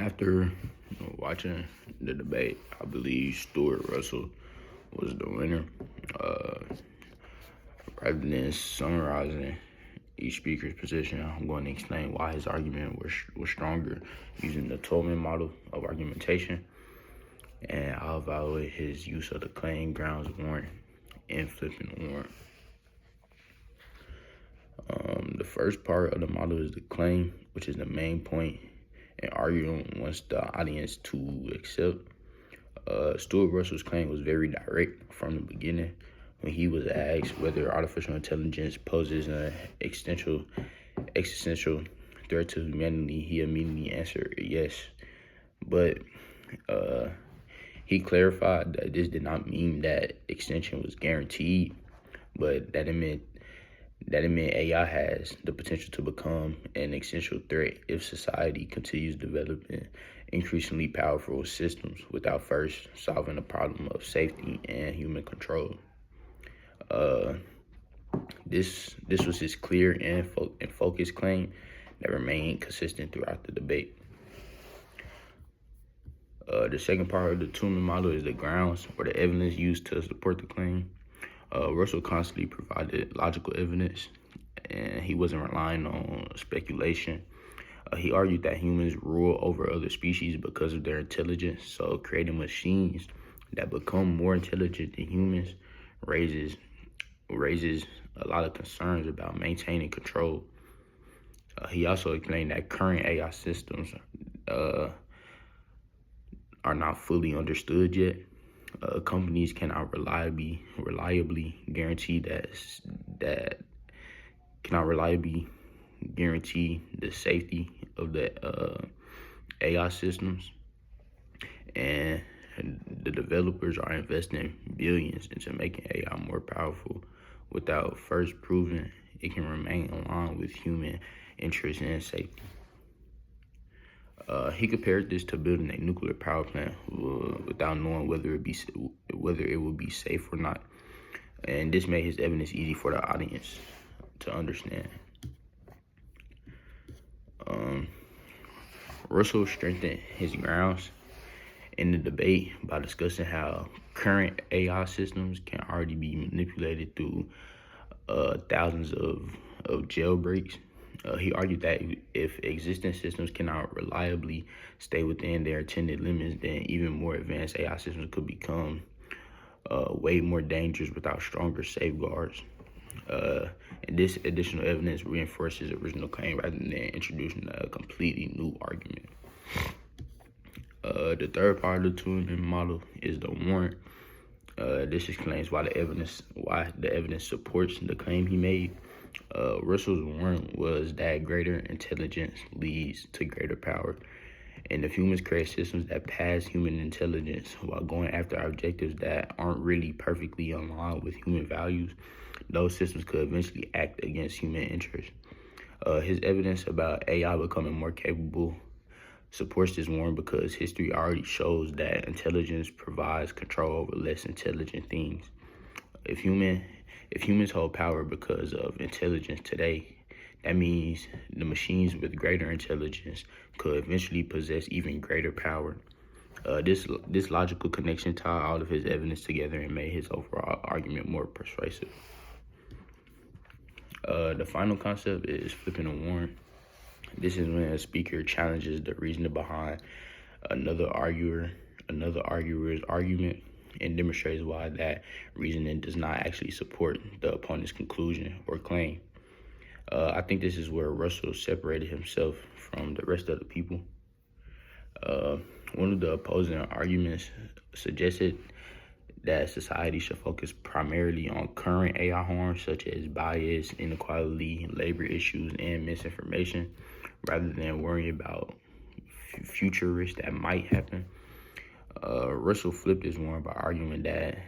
After watching the debate, I believe Stuart Russell was the winner. Rather than summarizing each speaker's position, I'm going to explain why his argument was stronger using the Tolman model of argumentation, and I'll evaluate his use of the claim, grounds, warrant, and flipping the warrant. The first part of the model is the claim, which is the main point and argument wants the audience to accept. Stuart Russell's claim was very direct from the beginning. When he was asked whether artificial intelligence poses an existential threat to humanity, he immediately answered yes. But he clarified that this did not mean that extinction was guaranteed, but that it meant AI has the potential to become an existential threat if society continues developing increasingly powerful systems without first solving the problem of safety and human control. This was his clear and focused claim that remained consistent throughout the debate. The second part of the Tolman model is the grounds or the evidence used to support the claim. Russell constantly provided logical evidence, and he wasn't relying on speculation. He argued that humans rule over other species because of their intelligence, so creating machines that become more intelligent than humans raises a lot of concerns about maintaining control. He also explained that current AI systems are not fully understood yet. Companies cannot reliably guarantee the safety of the AI systems, and the developers are investing billions into making AI more powerful without first proving it can remain aligned with human interests and safety. He compared this to building a nuclear power plant without knowing whether it would be safe or not, and this made his evidence easy for the audience to understand. Russell strengthened his grounds in the debate by discussing how current AI systems can already be manipulated through thousands of jailbreaks. He argued that if existing systems cannot reliably stay within their intended limits, then even more advanced AI systems could become way more dangerous without stronger safeguards. And this additional evidence reinforces the original claim rather than introducing a completely new argument. The third part of the Tolman model is the warrant. This explains why the evidence supports the claim he made. Russell's warrant was that greater intelligence leads to greater power, and if humans create systems that pass human intelligence while going after objectives that aren't really perfectly aligned with human values, those systems could eventually act against human interests. His evidence about AI becoming more capable supports this warrant because history already shows that intelligence provides control over less intelligent things. If humans hold power because of intelligence today, that means the machines with greater intelligence could eventually possess even greater power. This logical connection tied all of his evidence together and made his overall argument more persuasive. The final concept is flipping a warrant. This is when a speaker challenges the reasoning behind another arguer's argument and demonstrates why that reasoning does not actually support the opponent's conclusion or claim. I think this is where Russell separated himself from the rest of the people. One of the opposing arguments suggested that society should focus primarily on current AI harms such as bias, inequality, labor issues, and misinformation, rather than worrying about future risks that might happen. Russell flipped this one by arguing that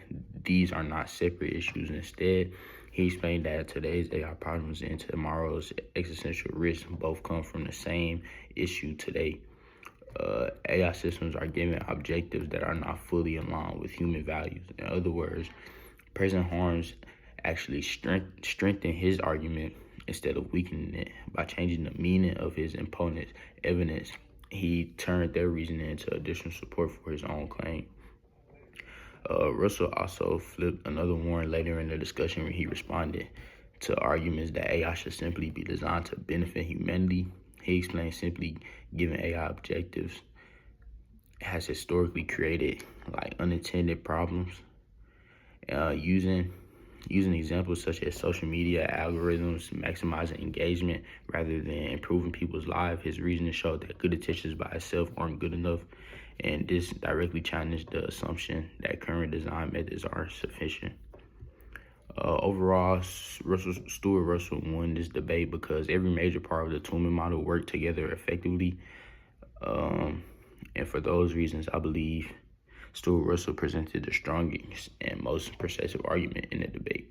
these are not separate issues. Instead, he explained that today's AI problems and tomorrow's existential risks both come from the same issue today. AI systems are given objectives that are not fully aligned with human values. In other words, present harms actually strengthen his argument instead of weakening it by changing the meaning of his opponent's evidence he turned their reasoning into additional support for his own claim. Russell also flipped another warrant later in the discussion where he responded to arguments that AI should simply be designed to benefit humanity. He explained simply giving AI objectives has historically created like unintended problems. Using examples such as social media algorithms maximizing engagement rather than improving people's lives, his reasoning showed that good intentions by itself aren't good enough, and this directly challenged the assumption that current design methods are sufficient. Overall, Stuart Russell won this debate because every major part of the Turing model worked together effectively. And for those reasons, I believe Stuart Russell presented the strongest and most persuasive argument in the debate.